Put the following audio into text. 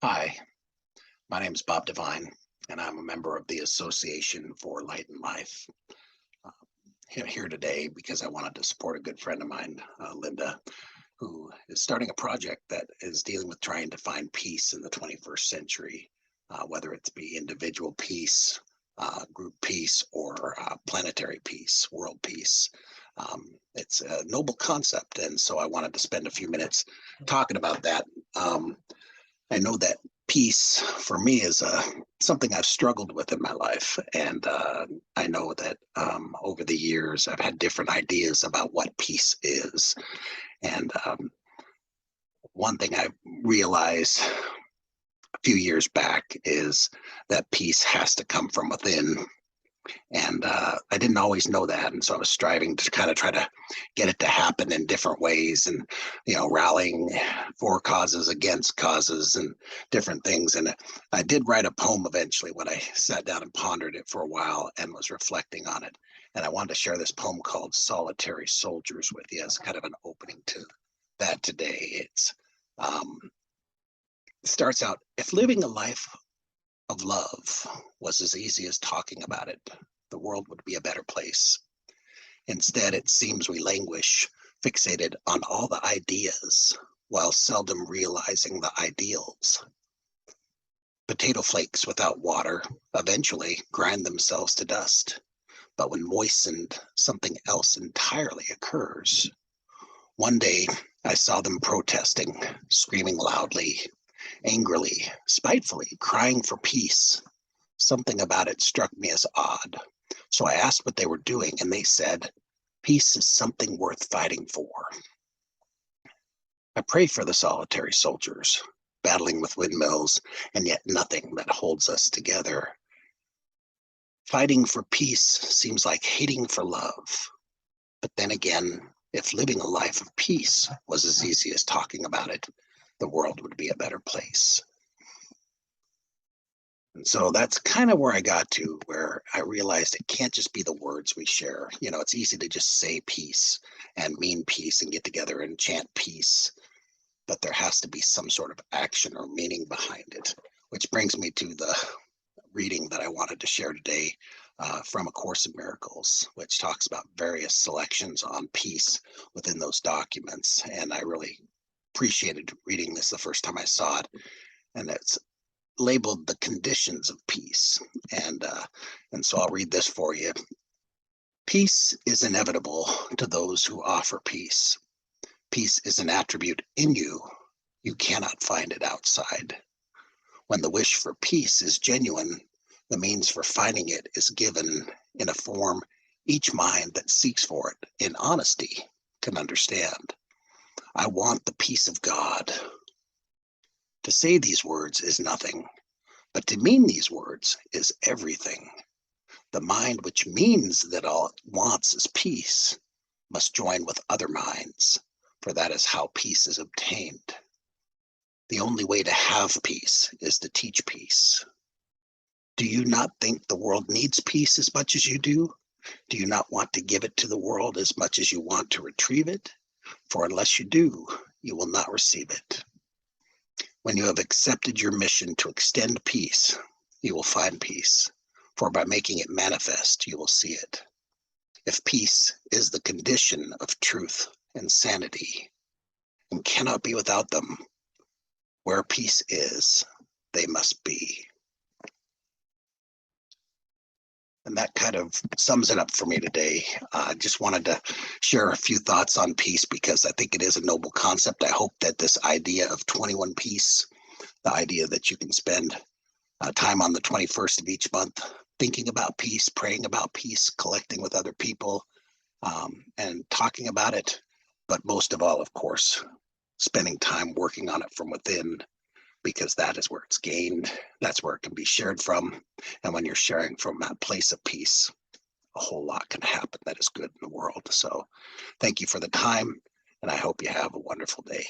Hi, my name is Bob Devine, and I'm a member of the Association for Light and Life. Uh, here today because I wanted to support a good friend of mine, Linda, who is starting a project that is dealing with trying to find peace in the 21st century, whether it be individual peace, group peace, or planetary peace, world peace. It's a noble concept, and so I wanted to spend a few minutes talking about that. I know that peace for me is something I've struggled with in my life. And I know that over the years, I've had different ideas about what peace is. And one thing I realized a few years back is that peace has to come from within. And I didn't always know that, and so I was striving to kind of try to get it to happen in different ways, and rallying for causes, against causes, and different things. And I did write a poem eventually when I sat down and pondered it for a while and was reflecting on it. And I wanted to share this poem called "Solitary Soldiers" with you as kind of an opening to that today. Um, it starts out: if living a life of love was as easy as talking about it, the world would be a better place. Instead, it seems we languish, fixated on all the ideas, while seldom realizing the ideals. Potato flakes without water eventually grind themselves to dust, but when moistened, something else entirely occurs. One day, I saw them protesting, screaming loudly, angrily, spitefully, crying for peace. Something about it struck me as odd. So I asked what they were doing, and they said, "Peace is something worth fighting for." I pray for the solitary soldiers, battling with windmills, and yet nothing that holds us together. Fighting for peace seems like hating for love. But then again, if living a life of peace was as easy as talking about it, the world would be a better place. And so that's kind of where I got to, where I realized it can't just be the words we share. It's easy to just say peace and mean peace and get together and chant peace, but there has to be some sort of action or meaning behind it, which brings me to the reading that I wanted to share today from A Course in Miracles, which talks about various selections on peace within those documents. And I really appreciated reading this the first time I saw it. And it's labeled "The Conditions of Peace." And so I'll read this for you. Peace is inevitable to those who offer peace. Peace is an attribute in you. You cannot find it outside. When the wish for peace is genuine, the means for finding it is given in a form each mind that seeks for it in honesty can understand. I want the peace of God. To say these words is nothing, but to mean these words is everything. The mind which means that all it wants is peace must join with other minds, for that is how peace is obtained. The only way to have peace is to teach peace. Do you not think the world needs peace as much as you do? Do you not want to give it to the world as much as you want to retrieve it? For unless you do, you will not receive it. When you have accepted your mission to extend peace, you will find peace, for by making it manifest, you will see it. If peace is the condition of truth and sanity, and cannot be without them, where peace is, they must be. And that kind of sums it up for me today. I just wanted to share a few thoughts on peace because I think it is a noble concept. I hope that this idea of 21 peace, the idea that you can spend time on the 21st of each month thinking about peace, praying about peace, collecting with other people, and talking about it. But most of all, of course, spending time working on it from within, because that is where it's gained. That's where it can be shared from. And when you're sharing from that place of peace, a whole lot can happen that is good in the world. So thank you for the time, and I hope you have a wonderful day.